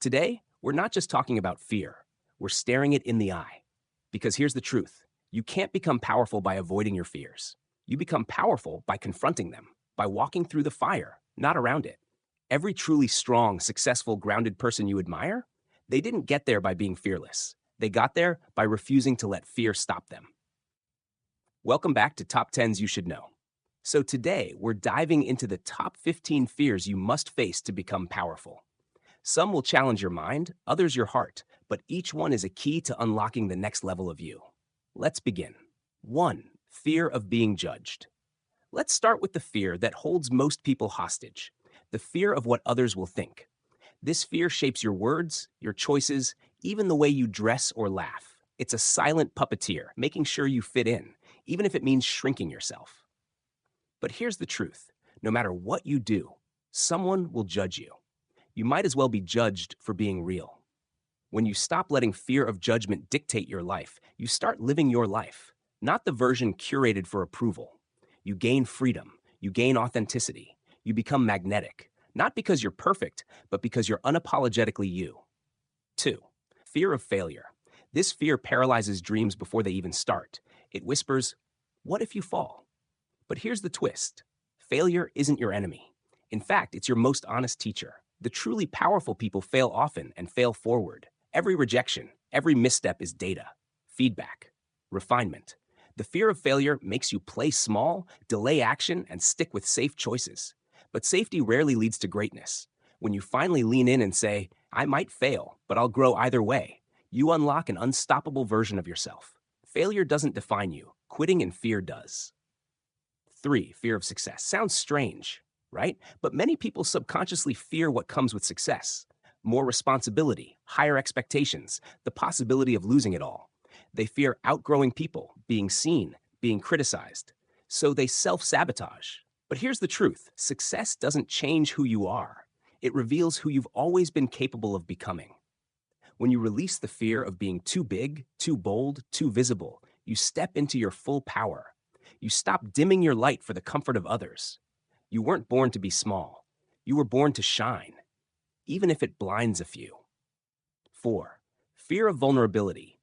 Today, we're not just talking about fear, we're staring it in the eye. Because here's the truth: you can't become powerful by avoiding your fears. You become powerful by confronting them, by walking through the fire, not around it. Every truly strong, successful, grounded person you admire, they didn't get there by being fearless. They got there by refusing to let fear stop them. Welcome back to Top 10s You Should Know. So today, we're diving into the top 15 fears you must face to become powerful. Some will challenge your mind, others your heart, but each one is a key to unlocking the next level of you. Let's begin. 1. Fear of being judged. Let's start with the fear that holds most people hostage: the fear of what others will think. This fear shapes your words, your choices, even the way you dress or laugh. It's a silent puppeteer, making sure you fit in, even if it means shrinking yourself. But here's the truth: no matter what you do, someone will judge you. You might as well be judged for being real. When you stop letting fear of judgment dictate your life, you start living your life, not the version curated for approval. You gain freedom, you gain authenticity, you become magnetic, not because you're perfect, but because you're unapologetically you. 2. Fear of failure. This fear paralyzes dreams before they even start. It whispers, "What if you fall?" But here's the twist: failure isn't your enemy. In fact, it's your most honest teacher. The truly powerful people fail often and fail forward. Every rejection, every misstep is data, feedback, refinement. The fear of failure makes you play small, delay action, and stick with safe choices. But safety rarely leads to greatness. When you finally lean in and say, "I might fail, but I'll grow either way," you unlock an unstoppable version of yourself. Failure doesn't define you. Quitting in fear does. 3. Fear of success. Sounds strange, right? But many people subconsciously fear what comes with success: more responsibility, higher expectations, the possibility of losing it all. They fear outgrowing people, being seen, being criticized. So they self-sabotage. But here's the truth: success doesn't change who you are. It reveals who you've always been capable of becoming. When you release the fear of being too big, too bold, too visible, you step into your full power. You stop dimming your light for the comfort of others. You weren't born to be small. You were born to shine, even if it blinds a few. 4. Fear of vulnerability.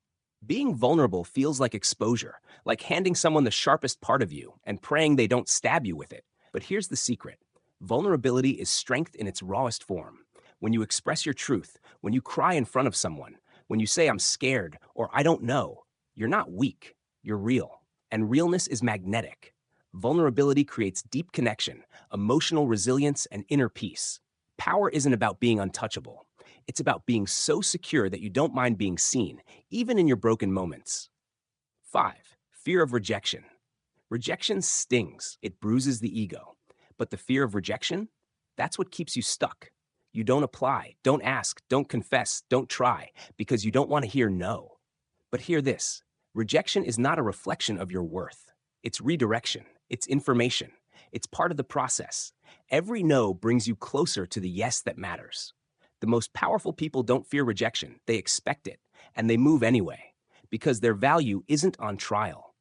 Being vulnerable feels like exposure, like handing someone the sharpest part of you and praying they don't stab you with it. But here's the secret: vulnerability is strength in its rawest form. When you express your truth, when you cry in front of someone, when you say, "I'm scared," or "I don't know," you're not weak, you're real. And realness is magnetic. Vulnerability creates deep connection, emotional resilience, and inner peace. Power isn't about being untouchable. It's about being so secure that you don't mind being seen, even in your broken moments. 5. Fear of rejection. Rejection stings. It bruises the ego. But the fear of rejection? That's what keeps you stuck. You don't apply, don't ask, don't confess, don't try, because you don't want to hear no. But hear this: rejection is not a reflection of your worth. It's redirection. It's information. It's part of the process. Every no brings you closer to the yes that matters. The most powerful people don't fear rejection. They expect it, and they move anyway, because their value isn't on trial.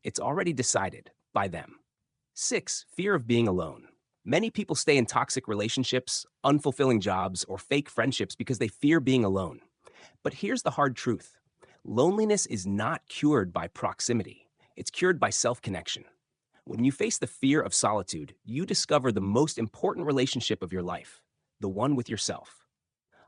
It's already decided by them. 6. Fear of being alone. Many people stay in toxic relationships, unfulfilling jobs, or fake friendships because they fear being alone. But here's the hard truth: loneliness is not cured by proximity. It's cured by self-connection. When you face the fear of solitude, you discover the most important relationship of your life: the one with yourself.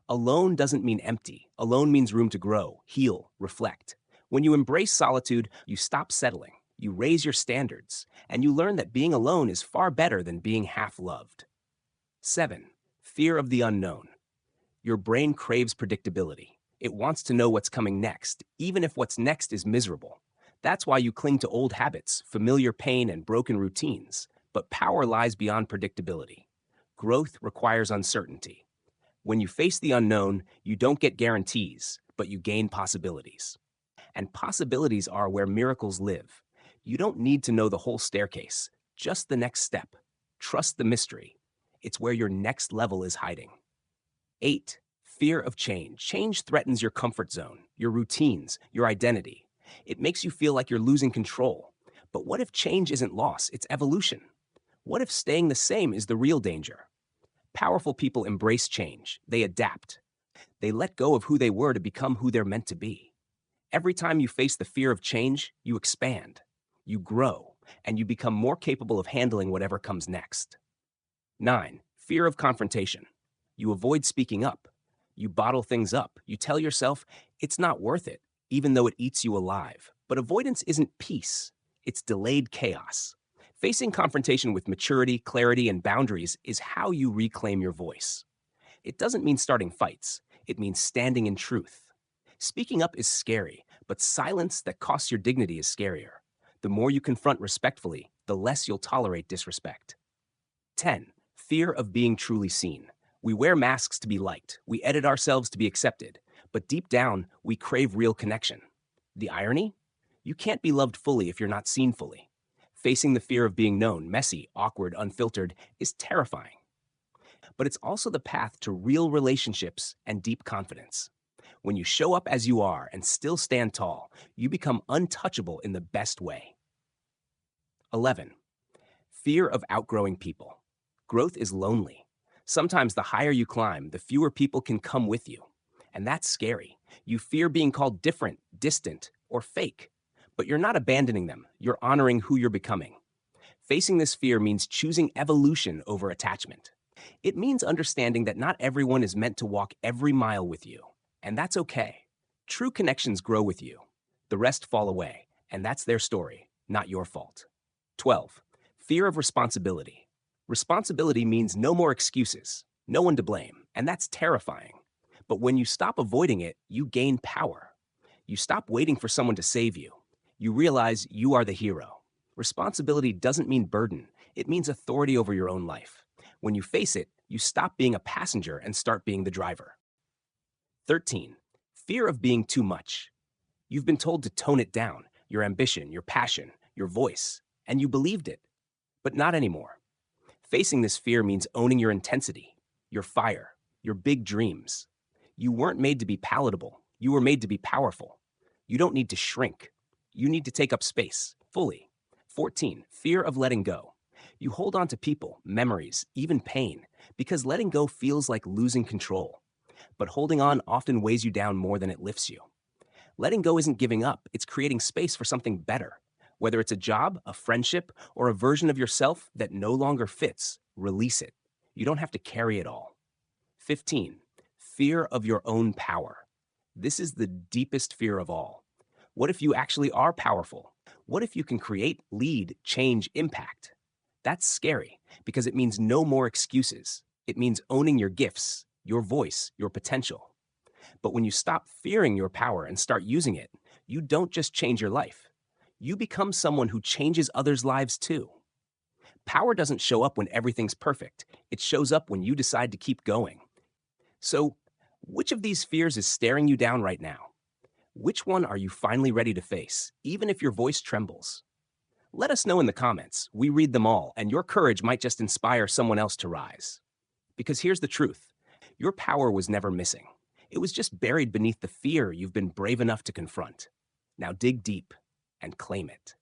Alone doesn't mean empty. Alone means room to grow, heal, reflect. When you embrace solitude, you stop settling, you raise your standards, and you learn that being alone is far better than being half-loved. 7. Fear of the unknown. Your brain craves predictability. It wants to know what's coming next, even if what's next is miserable. That's why you cling to old habits, familiar pain, and broken routines. But power lies beyond predictability. Growth requires uncertainty. When you face the unknown, you don't get guarantees, but you gain possibilities. And possibilities are where miracles live. You don't need to know the whole staircase, just the next step. Trust the mystery. It's where your next level is hiding. 8. Fear of change. Change threatens your comfort zone, your routines, your identity. It makes you feel like you're losing control. But what if change isn't loss, it's evolution? What if staying the same is the real danger? Powerful people embrace change. They adapt. They let go of who they were to become who they're meant to be. Every time you face the fear of change, you expand, you grow, and you become more capable of handling whatever comes next. 9. Fear of confrontation. You avoid speaking up. You bottle things up. You tell yourself it's not worth it, even though it eats you alive. But avoidance isn't peace, it's delayed chaos. Facing confrontation with maturity, clarity, and boundaries is how you reclaim your voice. It doesn't mean starting fights, it means standing in truth. Speaking up is scary, but silence that costs your dignity is scarier. The more you confront respectfully, the less you'll tolerate disrespect. 10. Fear of being truly seen. We wear masks to be liked, we edit ourselves to be accepted, but deep down, we crave real connection. The irony? You can't be loved fully if you're not seen fully. Facing the fear of being known, messy, awkward, unfiltered, is terrifying. But it's also the path to real relationships and deep confidence. When you show up as you are and still stand tall, you become untouchable in the best way. 11. Fear of outgrowing people. Growth is lonely. Sometimes the higher you climb, the fewer people can come with you. And that's scary. You fear being called different, distant, or fake. But you're not abandoning them, you're honoring who you're becoming. Facing this fear means choosing evolution over attachment. It means understanding that not everyone is meant to walk every mile with you. And that's okay. True connections grow with you. The rest fall away, and that's their story, not your fault. 12. Fear of responsibility. Responsibility means no more excuses, no one to blame, and that's terrifying. But when you stop avoiding it, you gain power. You stop waiting for someone to save you. You realize you are the hero. Responsibility doesn't mean burden, it means authority over your own life. When you face it, you stop being a passenger and start being the driver. 13. Fear of being too much. You've been told to tone it down, your ambition, your passion, your voice, and you believed it. But not anymore. Facing this fear means owning your intensity, your fire, your big dreams. You weren't made to be palatable, you were made to be powerful. You don't need to shrink. You need to take up space, fully. 14. Fear of letting go. You hold on to people, memories, even pain, because letting go feels like losing control. But holding on often weighs you down more than it lifts you. Letting go isn't giving up, it's creating space for something better. Whether it's a job, a friendship, or a version of yourself that no longer fits, release it. You don't have to carry it all. 15. Fear of your own power. This is the deepest fear of all. What if you actually are powerful? What if you can create, lead, change, impact? That's scary because it means no more excuses. It means owning your gifts, your voice, your potential. But when you stop fearing your power and start using it, you don't just change your life. You become someone who changes others' lives too. Power doesn't show up when everything's perfect. It shows up when you decide to keep going. So, which of these fears is staring you down right now? Which one are you finally ready to face, even if your voice trembles? Let us know in the comments. We read them all, and your courage might just inspire someone else to rise. Because here's the truth. Your power was never missing. It was just buried beneath the fear you've been brave enough to confront. Now dig deep and claim it.